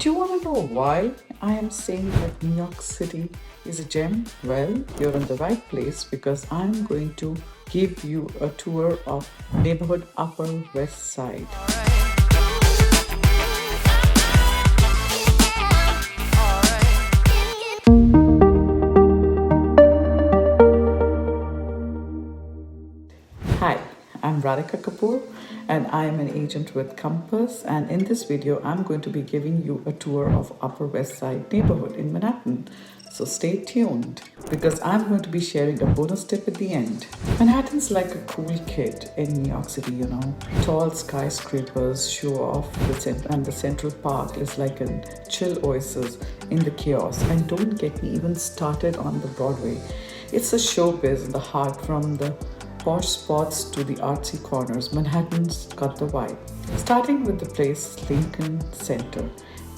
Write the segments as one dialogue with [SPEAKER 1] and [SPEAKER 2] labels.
[SPEAKER 1] Do you want to know why I am saying that New York City is a gem? Well, you're in the right place because I'm going to give you a tour of neighborhood Upper West Side. Hi, I'm Radhika Kapoor and I am an agent with Compass, and in this video I'm going to be giving you a tour of Upper West Side neighborhood in Manhattan. So stay tuned because I'm going to be sharing a bonus tip at the end. Manhattan's like a cool kid in New York City, you know. Tall skyscrapers show off and the Central Park is like a chill oasis in the chaos. And don't get me even started on the Broadway. It's a showbiz in the heart. From the posh spots to the artsy corners, Manhattan's got the vibe. Starting with the place Lincoln Center.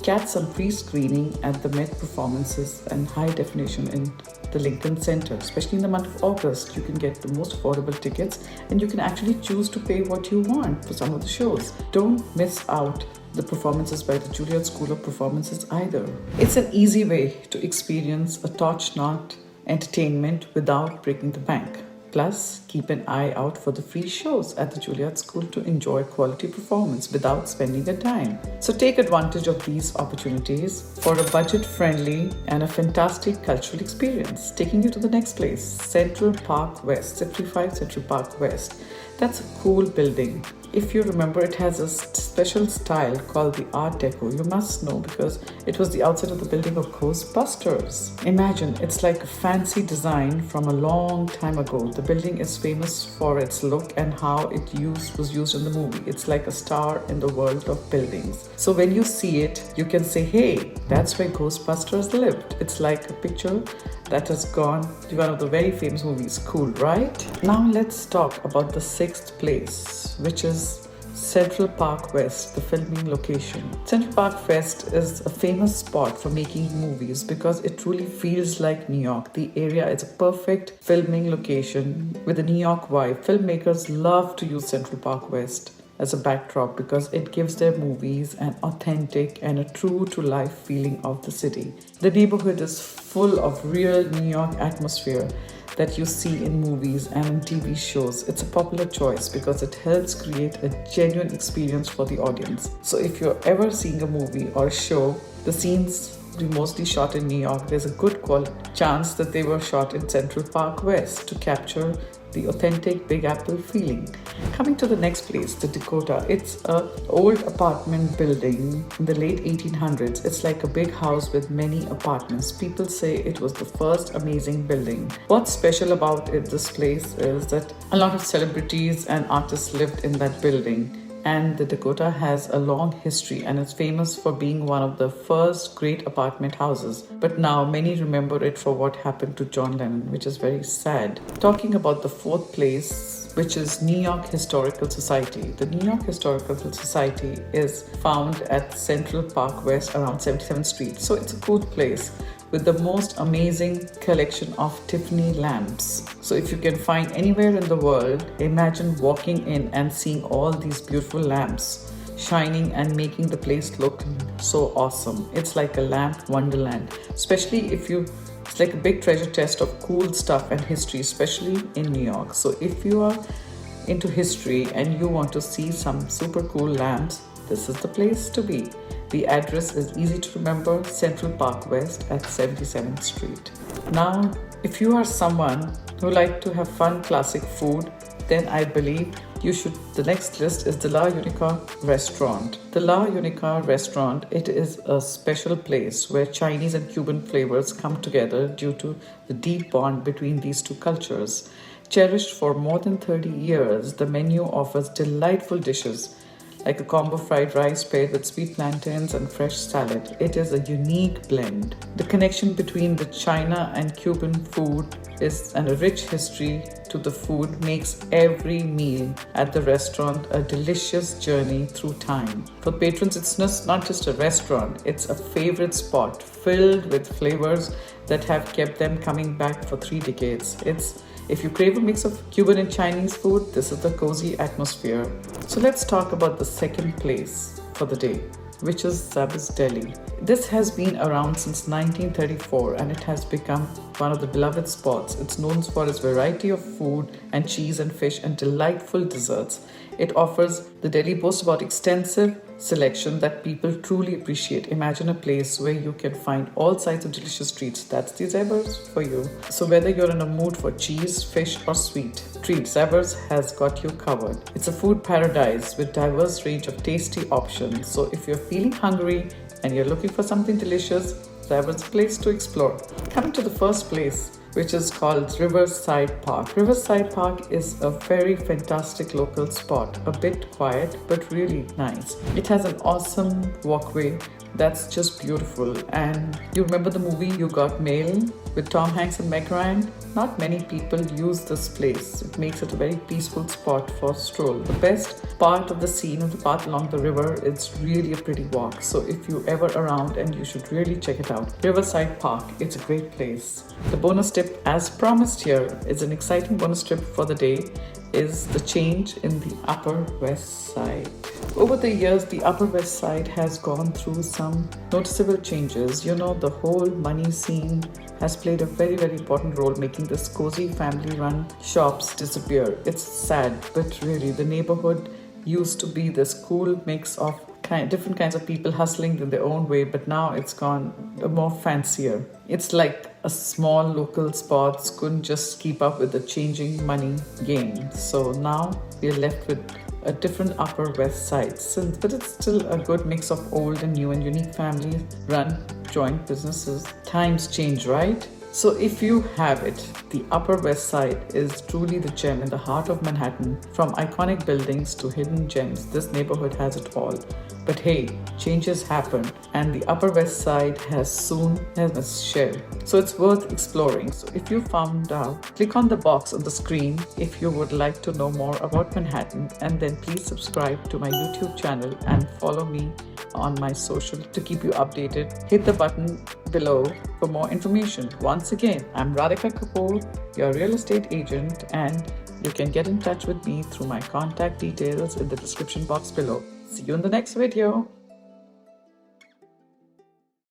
[SPEAKER 1] Catch some pre-screening at the Met performances and high definition in the Lincoln Center. Especially in the month of August, you can get the most affordable tickets and you can actually choose to pay what you want for some of the shows. Don't miss out the performances by the Juilliard School of Performances either. It's an easy way to experience a top-notch entertainment without breaking the bank. Plus, keep an eye out for the free shows at the Juilliard School to enjoy quality performance without spending a dime. So take advantage of these opportunities for a budget-friendly and a fantastic cultural experience. Taking you to the next place, Central Park West, 55 Central Park West. That's a cool building. If you remember, it has a special style called the Art Deco. You must know because it was the outside of the building of Ghostbusters. Imagine, it's like a fancy design from a long time ago. The building is famous for its look and how it was used in the movie. It's like a star in the world of buildings. So when you see it, you can say, hey, that's where Ghostbusters lived. It's like a picture that has gone to one of the very famous movies. Cool, right? Now let's talk about the sixth place, which is Central Park West, the filming location. Central Park West is a famous spot for making movies because it truly feels like New York. The area is a perfect filming location with a New York vibe. Filmmakers love to use Central Park West as a backdrop because it gives their movies an authentic and a true-to-life feeling of the city. The neighborhood is full of real New York atmosphere that you see in movies and in TV shows. It's a popular choice because it helps create a genuine experience for the audience. So if you're ever seeing a movie or a show, the scenes were mostly shot in New York. There's a good chance that they were shot in Central Park West to capture the authentic Big Apple feeling. Coming to the next place, the Dakota. It's an old apartment building in the late 1800s. It's like a big house with many apartments. People say it was the first amazing building. What's special about this place is that a lot of celebrities and artists lived in that building. And the Dakota has a long history and is famous for being one of the first great apartment houses. But now many remember it for what happened to John Lennon, which is very sad. Talking about the fourth place, which is New York Historical Society. The New York Historical Society is found at Central Park West around 77th Street. So it's a cool place with the most amazing collection of Tiffany lamps. So if you can find anywhere in the world, imagine walking in and seeing all these beautiful lamps shining and making the place look so awesome. It's like a lamp wonderland, especially it's like a big treasure chest of cool stuff and history, especially in New York. So if you are into history and you want to see some super cool lamps, this is the place to be. The address is easy to remember, Central Park West at 77th Street. Now, if you are someone who like to have fun classic food, then I believe the next list is the La Unica restaurant. The La Unica restaurant, it is a special place where Chinese and Cuban flavors come together due to the deep bond between these two cultures. Cherished for more than 30 years, the menu offers delightful dishes like a combo fried rice paired with sweet plantains and fresh salad. It is a unique blend. The connection between the China and Cuban food and a rich history to the food makes every meal at the restaurant a delicious journey through time. For patrons, it's not just a restaurant, it's a favorite spot filled with flavors that have kept them coming back for 3 decades. If you crave a mix of Cuban and Chinese food, this is the cozy atmosphere. So let's talk about the second place for the day. which is Zabar's Deli. This has been around since 1934 and it has become one of the beloved spots. It's known for its variety of food and cheese and fish and delightful desserts. It offers the Deli boasts about extensive selection that people truly appreciate. Imagine a place where you can find all sides of delicious treats. That's the Zabar's for you. So whether you're in a mood for cheese, fish or sweet treats, Zabar's has got you covered. It's a food paradise with diverse range of tasty options. So if you're feeling hungry and you're looking for something delicious, Zabar's a place to explore. Coming to the first place, which is called Riverside Park. Riverside Park is a very fantastic local spot, a bit quiet but really nice. It has an awesome walkway that's just beautiful. And you remember the movie You Got Mail with Tom Hanks and Meg Ryan? Not many people use this place. It makes it a very peaceful spot for a stroll. The best part of the scene of the path along the river, it's really a pretty walk. So if you're ever around, and you should really check it out. Riverside Park, it's a great place. The bonus tip, as promised here, is an exciting bonus tip for the day, is the change in the Upper West Side. Over the years, the Upper West Side has gone through some noticeable changes. You know, the whole money scene has played a very, very important role making this cozy family-run shops disappear. It's sad, but really the neighborhood used to be this cool mix of different kinds of people hustling in their own way, but now it's gone more fancier. It's like a small local spots couldn't just keep up with the changing money game. So now we're left with a different Upper West Side, but it's still a good mix of old and new and unique family run joint businesses. Times change, right? So if you have it, the Upper West Side is truly the gem in the heart of Manhattan. From iconic buildings to hidden gems, this neighborhood has it all. But hey, changes happen and the Upper West Side has soon has its share. So it's worth exploring. So if you found out, click on the box on the screen if you would like to know more about Manhattan, and then please subscribe to my YouTube channel and follow me on my social to keep you updated. Hit the button below for more information. Once again, I'm Radhika Kapoor, your real estate agent, and you can get in touch with me through my contact details in the description box below. See you in the next video.